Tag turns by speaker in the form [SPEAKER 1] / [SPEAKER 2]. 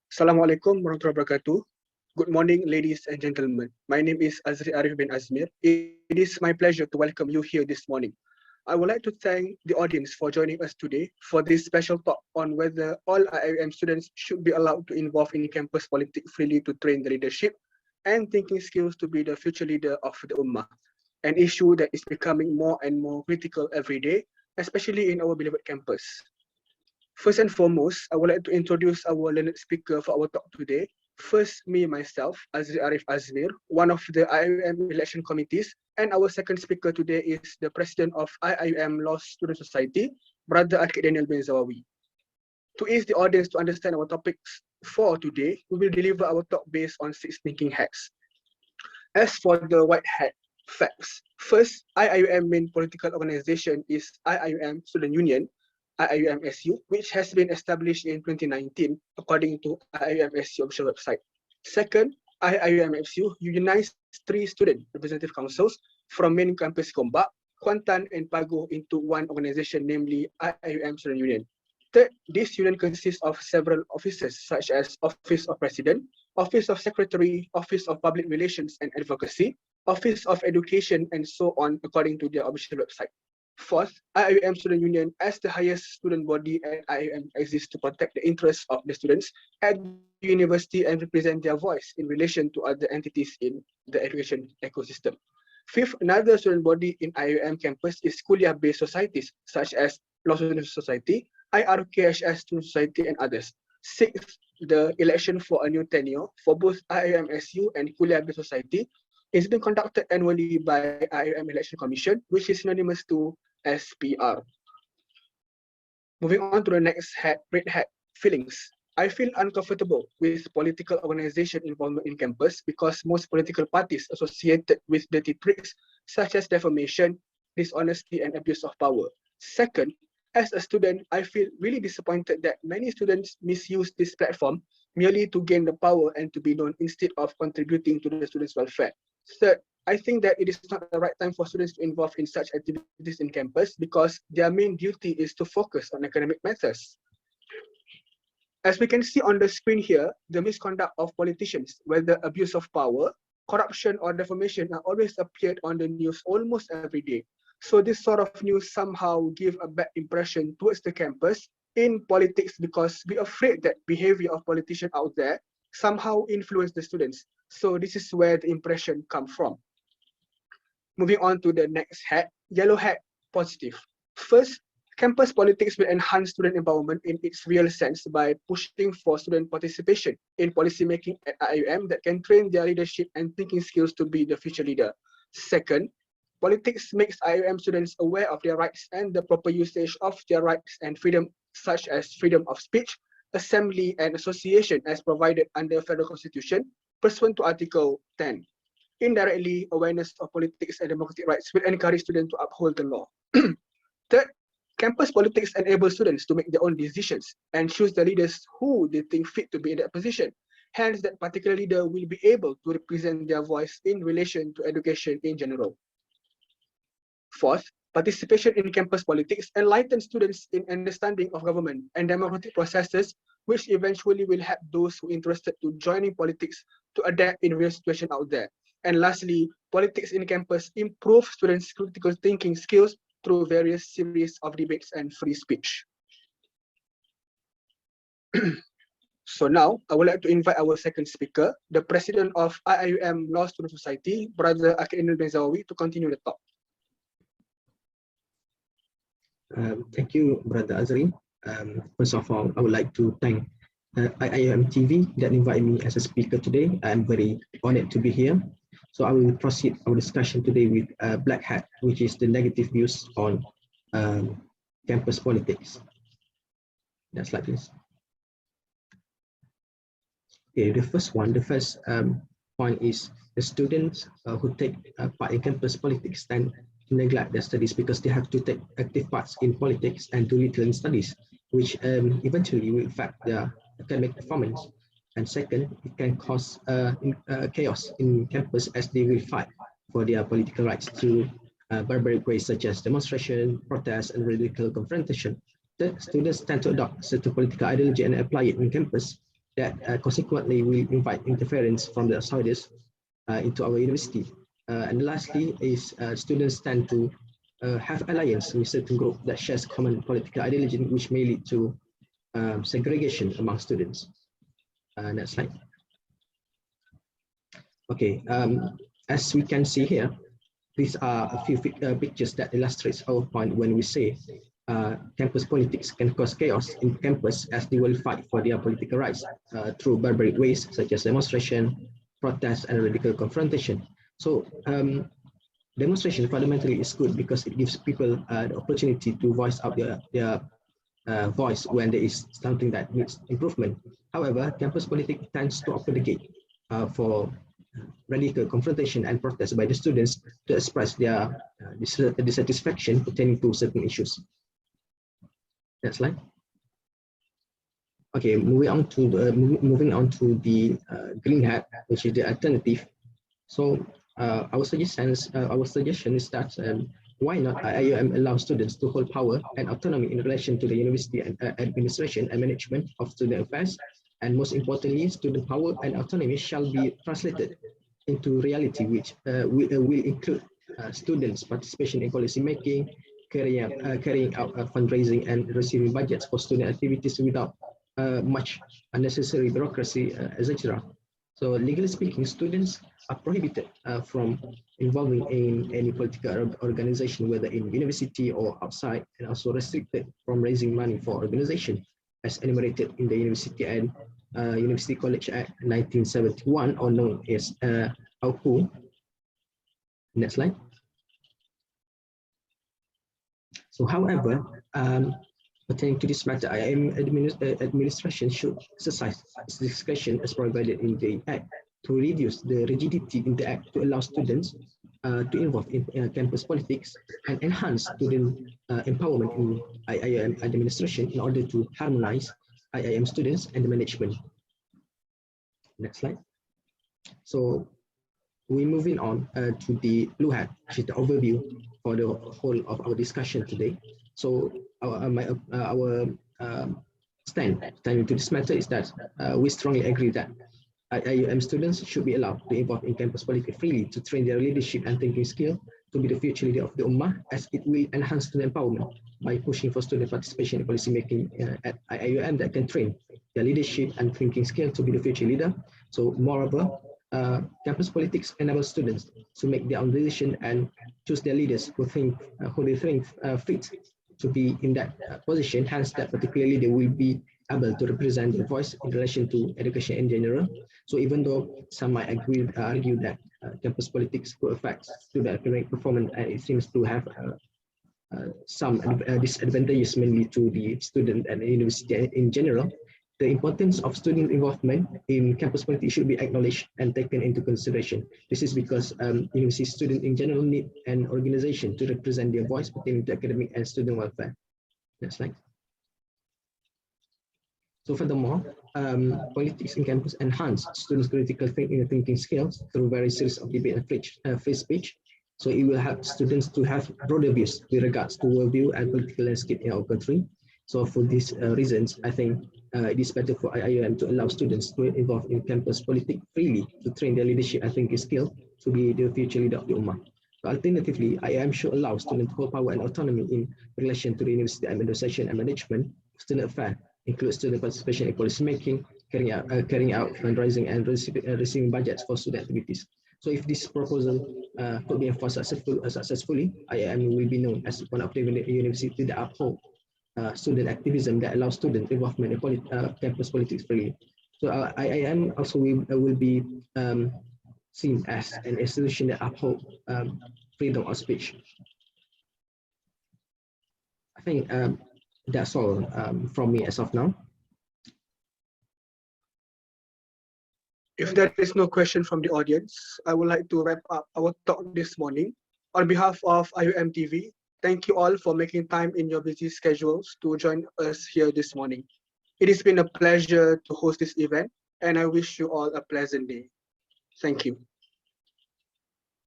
[SPEAKER 1] Assalamualaikum warahmatullahi wabarakatuh. Good morning, ladies and gentlemen. My name is Azri Arif bin Azmir. It is my pleasure to welcome you here this morning. I would like to thank the audience for joining us today for this special talk on whether all IIM students should be allowed to involve in campus politics freely to train the leadership and thinking skills to be the future leader of the Ummah, an issue that is becoming more and more critical every day, especially in our beloved campus. First and foremost, I would like to introduce our learned speaker for our talk today. First, me myself, Azri Arif Azmir, one of the IIM election committees, and our second speaker today is the president of IIM Law Student Society, Brother Akid Danial bin Zawawi. To ease the audience to understand our topics for today, we will deliver our talk based on 6 thinking hacks. As for the white hat facts, first, IIM main political organization is IIM Student Union, IIMSU, which has been established in 2019 according to IIMSU official website. Second, IIMSU unionized 3 student representative councils from main campus Gombak, Kuantan, and Pago into one organization, namely IIM Student Union. Third, this union consists of several offices such as Office of President, Office of Secretary, Office of Public Relations and Advocacy, Office of Education, and so on according to their official website. Fourth, IIM Student Union as the highest student body at IIM exists to protect the interests of the students at the university and represent their voice in relation to other entities in the education ecosystem. Fifth, another student body in IIM campus is kuliah-based societies such as Law Student Society, IRKHS Student Society, and others. Sixth, the election for a new tenure for both IIMSU and kuliah-based society is being conducted annually by IIM Election Commission, which is synonymous to SPR. Moving on to the next red hat, feelings. I feel uncomfortable with political organization involvement in campus because most political parties associated with dirty tricks such as defamation, dishonesty, and abuse of power. Second, as a student, I feel really disappointed that many students misuse this platform merely to gain the power and to be known instead of contributing to the students' welfare. Third, I think that it is not the right time for students to involve in such activities in campus because their main duty is to focus on academic matters. As we can see on the screen here, the misconduct of politicians, whether abuse of power, corruption, or defamation, are always appeared on the news almost every day. So this sort of news somehow give a bad impression towards the campus in politics because we're afraid that behavior of politicians out there somehow influence the students. So this is where the impression comes from. Moving on to the next hat, yellow hat, positive. First, campus politics will enhance student empowerment in its real sense by pushing for student participation in policymaking at IIM that can train their leadership and thinking skills to be the future leader. Second, politics makes IIM students aware of their rights and the proper usage of their rights and freedom, such as freedom of speech, assembly, and association as provided under Federal Constitution pursuant to Article 10. Indirectly, awareness of politics and democratic rights will encourage students to uphold the law. Third, campus politics enable students to make their own decisions and choose the leaders who they think fit to be in that position. Hence, that particular leader will be able to represent their voice in relation to education in general. Fourth, participation in campus politics enlightens students in understanding of government and democratic processes, which eventually will help those who are interested to joining politics to adapt in real situation out there. And lastly, politics in campus improve students' critical thinking skills through various series of debates and free speech. So now, I would like to invite our second speaker, the president of IIM Law Student Society, Brother Akid bin Zawawi, to continue the talk.
[SPEAKER 2] Thank you, Brother Azri. First of all, I would like to thank IIM TV that invited me as a speaker today. I'm very honored to be here. So I will proceed our discussion today with Black Hat, which is the negative views on campus politics. Next slide, please. Okay, the first point is the students who take part in campus politics tend to neglect their studies because they have to take active parts in politics and do little in studies, which eventually will affect their academic performance. And second, it can cause chaos in campus as they will fight for their political rights through barbaric ways such as demonstration, protest, and radical confrontation. The students tend to adopt certain political ideology and apply it on campus. that consequently will invite interference from the outsiders into our university. And lastly is students tend to have alliance with certain group that shares common political ideology, which may lead to segregation among students. Next slide. Okay, as we can see here, these are a few pictures that illustrates our point when we say campus politics can cause chaos in campus as they will fight for their political rights through barbaric ways such as demonstration, protest, and radical confrontation. So demonstration fundamentally is good because it gives people the opportunity to voice out their voice when there is something that needs improvement. However, campus politics tends to open the gate for radical confrontation and protest by the students to express their dissatisfaction pertaining to certain issues. Next slide. Okay, moving on to the green hat, which is the alternative. So our suggestion is that why not IUM allow students to hold power and autonomy in relation to the university and administration and management of student affairs, and most importantly, student power and autonomy shall be translated into reality, which will include students' participation in policy making, carrying out fundraising and receiving budgets for student activities without much unnecessary bureaucracy, etc. So legally speaking, students are prohibited from involving in any political organization, whether in university or outside, and also restricted from raising money for organization, as enumerated in the University and University College Act 1971, or known as AUKU. Next slide. So, however, pertaining to this matter, IIM administration should exercise its discretion as provided in the Act to reduce the rigidity in the Act to allow students to involve in campus politics and enhance student empowerment in IIM administration in order to harmonize IIM students and the management. Next slide. So we're moving on to the blue hat, which is the overview for the whole of our discussion today. So our stand to this matter is that we strongly agree that IIM students should be allowed to involve in campus politics freely to train their leadership and thinking skill to be the future leader of the Ummah, as it will enhance student empowerment by pushing for student participation in policy making at IIM that can train their leadership and thinking skill to be the future leader. So moreover, campus politics enables students to make their own decision and choose their leaders who they think fit to be in that position. Hence, that particular leader will be able to represent their voice in relation to education in general. So even though some might argue that campus politics could affect student academic performance, and it seems to have some disadvantages mainly to the student and the university in general, the importance of student involvement in campus politics should be acknowledged and taken into consideration. This is because university students in general need an organization to represent their voice pertaining to academic and student welfare. Next slide. So furthermore, politics in campus enhance students' critical thinking skills through various series of debate and free speech. So it will help students to have broader views with regards to worldview and political landscape in our country. So for these reasons, I think it is better for IIM to allow students to involve in campus politics freely to train their leadership and thinking skill to be the future leader of the Ummah. So alternatively, IIM should allow students to hold power and autonomy in relation to the university administration and management, student affairs, include student participation in policy making, carrying out fundraising and receiving budgets for student activities. So if this proposal could be enforced successfully, IIM will be known as one of the universities that uphold student activism that allows student involvement in campus politics freely. So IIM also will be seen as an institution that upholds freedom of speech. I think that's all from me as of now.
[SPEAKER 1] If there is no question from the audience, I would like to wrap up our talk this morning. On behalf of IUM TV, thank you all for making time in your busy schedules to join us here this morning. It has been a pleasure to host this event, and I wish you all a pleasant day. Thank you.